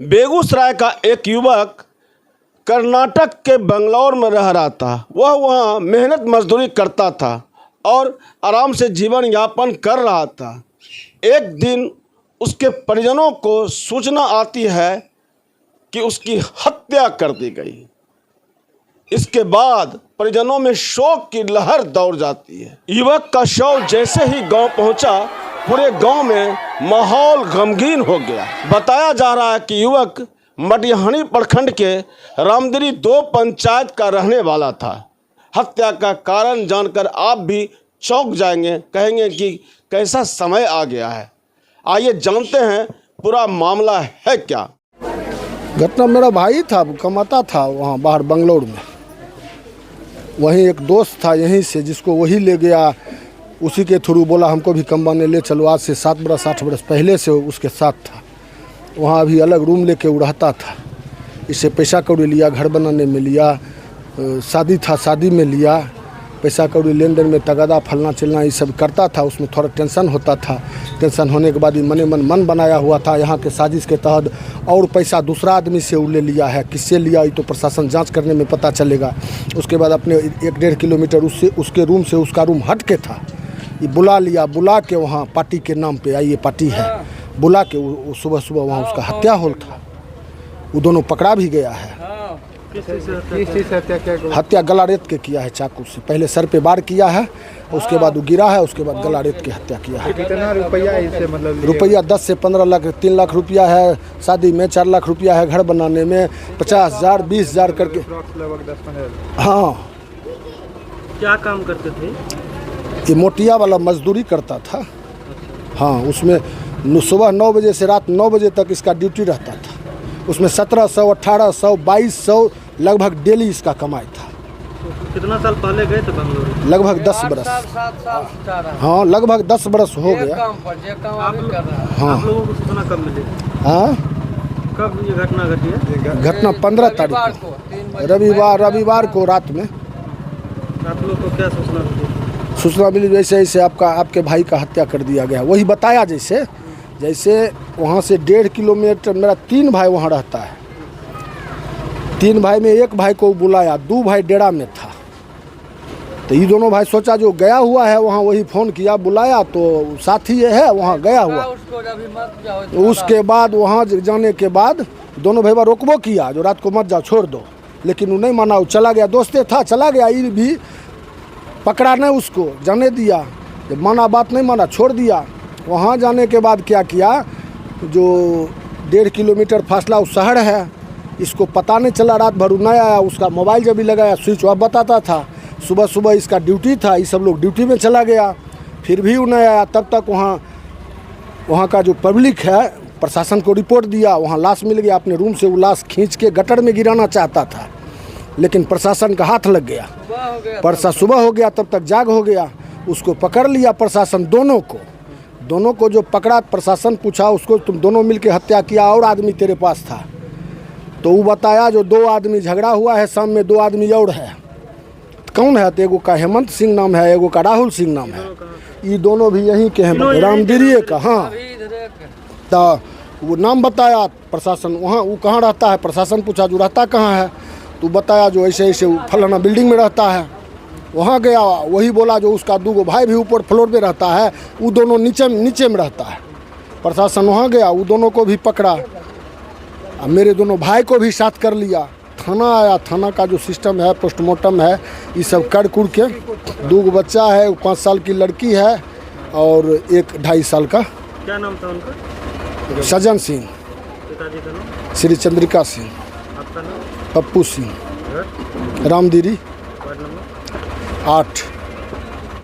बेगूसराय का एक युवक कर्नाटक के बंगलौर में रह रहा था। वह वहाँ मेहनत मजदूरी करता था और आराम से जीवन यापन कर रहा था। एक दिन उसके परिजनों को सूचना आती है कि उसकी हत्या कर दी गई। इसके बाद परिजनों में शोक की लहर दौड़ जाती है। युवक का शव जैसे ही गांव पहुंचा, पूरे गांव में माहौल गमगीन हो गया। बताया जा रहा है कि युवक मटिहानी प्रखंड के रामदिरी 2 पंचायत का रहने वाला था। हत्या का कारण जानकर आप भी चौंक जाएंगे, कहेंगे कि कैसा समय आ गया है। आइए जानते हैं पूरा मामला है क्या। घटना, मेरा भाई था, कमाता था वहाँ बाहर बंगलौर में। वहीं एक दोस्त था यहीं से, जिसको वही ले गया। उसी के थ्रू बोला हमको भी कमाने ले चलो। आज से 7 बरस 8 बरस पहले से उसके साथ था। वहाँ अभी अलग रूम लेके वो रहता था। इससे पैसा कौड़ी लिया, घर बनाने में लिया, शादी था शादी में लिया, पैसा कौड़ी लेन देन में तगादा फलना चलना ये सब करता था। उसमें थोड़ा टेंशन होता था। टेंशन होने के बाद ही मन बनाया हुआ था यहाँ के साजिश के तहत। और पैसा दूसरा आदमी से वो ले लिया है। किससे लिया ये तो प्रशासन जांच करने में पता चलेगा। उसके बाद अपने 1-1.5 किलोमीटर उसके रूम से उसका रूम हट के था। ये बुला लिया, बुला के वहाँ पार्टी के नाम पे आइए पार्टी है, बुला के वो सुबह सुबह वहाँ उसका हत्या होल था। वो दोनों पकड़ा भी गया है। हत्या गला रेत के किया है चाकू से। पहले सर पे वार किया है, उसके बाद वो गिरा है, उसके बाद गला रेत के हत्या किया है। कितना रुपया इसे मतलब रुपया 10 से 15 लाख, 3 लाख रुपया है शादी में, 4 लाख रुपया है घर बनाने में, 50,000 20,000 करके। लगभग 10-15। हाँ, क्या काम करते थे? ये मोटिया वाला मजदूरी करता था। हाँ, उसमें सुबह 9 बजे से रात 9 बजे तक इसका ड्यूटी रहता था। उसमें 1700, 1800, 2200 लगभग डेली इसका कमाई था। तो कितना साल पहले गए थे बंगलौर? लगभग 10 बरस। हाँ, लगभग 10 बरस हो गया। हाँ। आप लोगों को सूचना कब मिली? हाँ, कब ये घटना घटी है? घटना 15 तारीख को, रविवार को रात में। आप लोग को क्या सूचना मिली? सूचना मिली जैसे आपके भाई का हत्या कर दिया गया। वही बताया जैसे वहाँ से 1.5 किलोमीटर, मेरा 3 भाई वहाँ रहता है। 3 भाई में एक भाई को बुलाया, 2 भाई डेरा में था। तो ये दोनों भाई सोचा जो गया हुआ है वहाँ, वही फ़ोन किया, बुलाया तो साथी ये है वहाँ गया हुआ। उसके बाद वहाँ जाने के बाद दोनों भाई रोकबो किया जो रात को मत जाओ, छोड़ दो, लेकिन वो नहीं माना। वो चला गया, दोस्ते था, चला गया। ये भी पकड़ा नहीं, उसको जाने दिया। जब माना बात नहीं माना, छोड़ दिया। वहाँ जाने के बाद क्या किया, जो 1.5 किलोमीटर फासला उस शहर है, इसको पता नहीं चला। रात भर नहीं आया। उसका मोबाइल जब भी लगाया स्विच ऑफ बताता था। सुबह सुबह इसका ड्यूटी था, ये सब लोग ड्यूटी में चला गया, फिर भी वो नहीं आया। तब तक वहाँ का जो पब्लिक है प्रशासन को रिपोर्ट दिया। वहाँ लाश मिल गया। अपने रूम से वो लाश खींच के गटर में गिराना चाहता था, लेकिन प्रशासन का हाथ लग गया। सुबह हो गया, तब तक जाग हो गया। उसको पकड़ लिया प्रशासन, दोनों को जो पकड़ा, प्रशासन पूछा उसको, तुम दोनों मिलके हत्या किया, और आदमी तेरे पास था? तो वो बताया जो 2 आदमी झगड़ा हुआ है, शाम में 2 आदमी और है। कौन है? तो एगो का हेमंत सिंह नाम है, एगो का राहुल सिंह नाम है। ये दोनों भी यहीं के हैं, रामदिरी का। हाँ, तो वो नाम बताया प्रशासन। वहाँ वो कहाँ रहता है? प्रशासन पूछा जो रहता कहाँ है? तो बताया जो ऐसे फलाना बिल्डिंग में रहता है। वहाँ गया, वही बोला जो उसका 2 भाई भी ऊपर फ्लोर पे रहता है, वो दोनों नीचे में रहता है। प्रशासन वहाँ गया, वो दोनों को भी पकड़ा। मेरे दोनों भाई को भी साथ कर लिया। थाना आया, थाना का जो सिस्टम है, पोस्टमार्टम है, ये सब कर कुड़ के 2 बच्चा है, 5 साल की लड़की है और 1 2.5 साल का। क्या नाम था उनका? सज्जन सिंह। पिताजी का नाम? श्री चंद्रिका सिंह। आपका नाम? पप्पू सिंह। रामदिरी 8।